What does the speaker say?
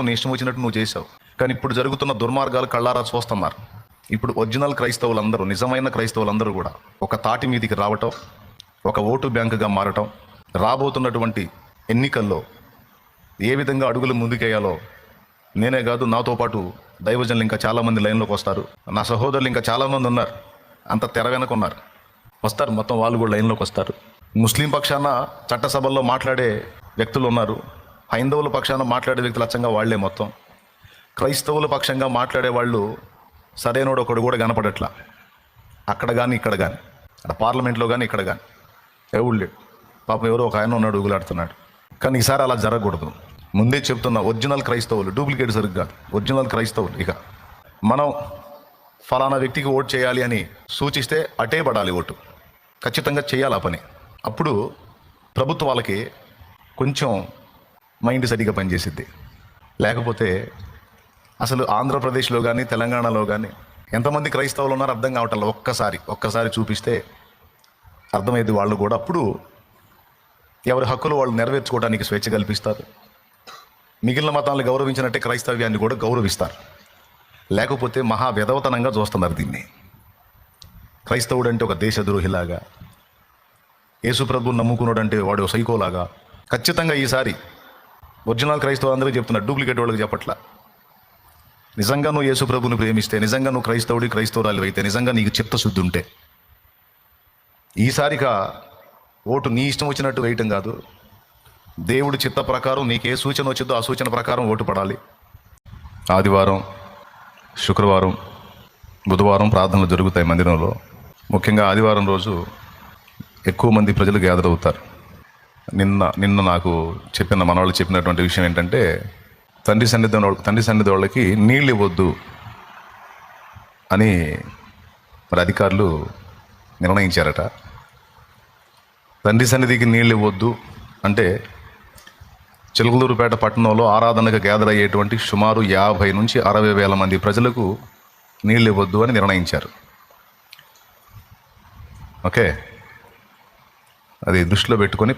నీ ఇష్టం వచ్చినట్టు నువ్వు చేసావు. కానీ ఇప్పుడు జరుగుతున్న దుర్మార్గాలు కళ్ళారా చూస్తున్నారు. ఇప్పుడు ఒరిజినల్ క్రైస్తవులందరూ, నిజమైన క్రైస్తవులందరూ కూడా ఒక తాటి మీదికి రావటం, ఒక ఓటు బ్యాంకుగా మారటం, రాబోతున్నటువంటి ఎన్నికల్లో ఏ విధంగా అడుగులు ముందుకేయాలో నేనే కాదు, నాతో పాటు దైవజనులు ఇంకా చాలామంది లైన్లోకి వస్తారు. నా సహోదరులు ఇంకా చాలామంది ఉన్నారు, అంత తెర వెనక ఉన్నారు, వస్తారు. మొత్తం వాళ్ళు కూడా లైన్లోకి వస్తారు. ముస్లిం పక్షాన చట్టసభల్లో మాట్లాడే వ్యక్తులు ఉన్నారు. హైందవుల పక్షాన మాట్లాడే వ్యక్తులు అచ్చంగా వాళ్లే. మొత్తం క్రైస్తవుల పక్షంగా మాట్లాడే వాళ్ళు సరైనోడు ఒకడు కూడా కనపడట్లా. అక్కడ కానీ ఇక్కడ కానీ, అక్కడ పార్లమెంట్లో కానీ ఇక్కడ కానీ ఎవడు లేడు. పాపం ఎవరో ఒక ఆయన ఉన్నాడు, ఉగులాడుతున్నాడు. కానీ ఈసారి అలా జరగకూడదు. ముందే చెప్తున్నా, ఒరిజినల్ క్రైస్తవులు, డూప్లికేట్ సరిగ్గా ఒరిజినల్ క్రైస్తవులు. ఇక మనం ఫలానా వ్యక్తికి ఓటు చేయాలి అని సూచిస్తే అటే పడాలి ఓటు, ఖచ్చితంగా చేయాలి ఆ పని. అప్పుడు ప్రభుత్వాలకి కొంచెం మైండ్ సరిగ్గా పనిచేసిద్ది. లేకపోతే అసలు ఆంధ్రప్రదేశ్లో కానీ తెలంగాణలో కానీ ఎంతమంది క్రైస్తవులు ఉన్నారో అర్థం కావట్లేదు. ఒక్కసారి చూపిస్తే అర్థమైంది వాళ్ళు కూడా. అప్పుడు ఎవరి హక్కులు వాళ్ళు నెరవేర్చుకోవడానికి స్వేచ్ఛ కల్పిస్తారు. మిగిలిన మతాలను గౌరవించినట్టే క్రైస్తవ్యాన్ని కూడా గౌరవిస్తారు. లేకపోతే మహా వ్యధవతనంగా చూస్తున్నారు దీన్ని. క్రైస్తవుడు అంటే ఒక దేశద్రోహిలాగా, యేసుప్రభుని నమ్ముకున్నాడు అంటే వాడు సైకోలాగా. ఖచ్చితంగా ఈసారి ఒరిజినల్ క్రైస్తవులు అందరూ చెప్తున్నారు, డూప్లికేట్ వాళ్ళకి చెప్పట్లా. నిజంగా నువ్వు యేసుప్రభుని ప్రేమిస్తే, నిజంగా నువ్వు క్రైస్తవురాలు అయితే, నిజంగా నీకు చిత్తశుద్ధి ఉంటే ఈసారిగా ఓటు నీ ఇష్టం వచ్చినట్టు వేయటం కాదు, దేవుడి చిత్త ప్రకారం నీకు ఏ సూచన వచ్చిందో ఆ సూచన ప్రకారం ఓటు పడాలి. ఆదివారం, శుక్రవారం, బుధవారం ప్రార్థనలు జరుగుతాయి మందిరంలో. ముఖ్యంగా ఆదివారం రోజు ఎక్కువ మంది ప్రజలు గ్యాదర్ అవుతారు. నిన్న నాకు చెప్పిన మనవాళ్ళు చెప్పినటువంటి విషయం ఏంటంటే, తండ్రి సన్నిధి వాళ్ళకి నీళ్ళు ఇవ్వద్దు అని మరి అధికారులు నిర్ణయించారట. తండ్రి సన్నిధికి నీళ్ళు ఇవ్వద్దు అంటే చిలకలూరుపేట పట్టణంలో ఆరాధనకు గ్యాదర్ అయ్యేటువంటి సుమారు 50 నుంచి 60 వేల మంది ప్రజలకు నీళ్ళు ఇవ్వద్దు అని నిర్ణయించారు. ఓకే, అది దృష్టిలో పెట్టుకొని